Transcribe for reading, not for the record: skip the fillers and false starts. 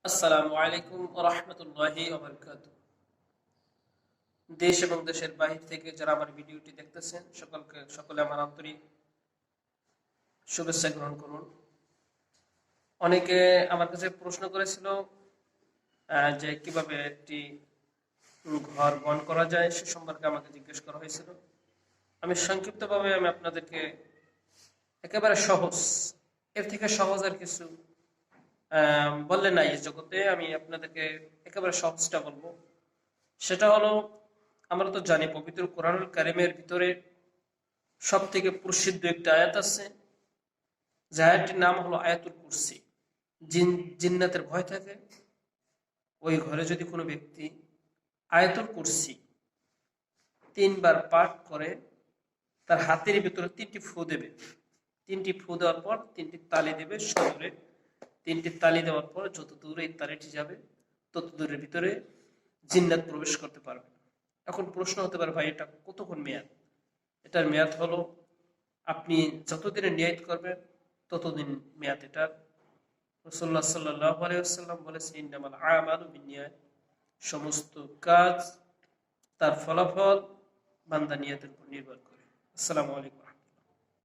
আসসালামু আলাইকুম ওয়া রাহমাতুল্লাহি ওয়া বারাকাতুহু। দেশ এবং দেশের বাহির থেকে যারা আমার ভিডিওটি দেখতেছেন সকলে আমার আন্তরিক শুভেচ্ছা গ্রহণ করুন। অনেকে আমার কাছে প্রশ্ন করেছিল যে কিভাবে একটি ঘর বহন করা যায় সে সম্পর্কে আমাকে জিজ্ঞেস করা হয়েছিল। আমি সংক্ষিপ্তভাবে আপনাদেরকে একেবারে সহজ, এর থেকে সহজ আর কিছু বললে নাই এই জগতে। আমি আপনাদেরকে একেবারে সহজটা বলবো। সেটা হলো, আমরা তো জানি পবিত্র কোরআনুল কারিমের ভিতরে সব থেকে প্রসিদ্ধ একটা আয়াত আছে, যে আয়াতটির নাম হলো আয়াতুল কুরসি। জিন্নাতের ভয় থাকে, ওই ঘরে যদি কোনো ব্যক্তি আয়াতুল কুরসি 3 বার পাঠ করে, তার হাতের ভিতরে 3টি ফু দেবে। 3টি ফু দেওয়ার পর 3টি তালি দেবে সজোরে। 3টি তালি দেওয়ার পর যত দূরে এই তালিটি যাবে তত দূরের ভিতরে জিন্নাত প্রবেশ করতে পারবে। এখন প্রশ্ন হতে পারে, ভাই এটা কতক্ষণ মেয়াদ? এটার মেয়াদ হলো, আপনি যতদিনে নিয়াত করবেন ততদিন মেয়াদ। এটা রাসূলুল্লাহ সাল্লাল্লাহু আলাইহি ওয়াসাল্লাম বলেছেন, ইন্নামাল আমালু বিন্নিয়াত, সমস্ত কাজ তার ফলাফল বান্দা নিয়তের উপর নির্ভর করে। আসসালামু আলাইকুম।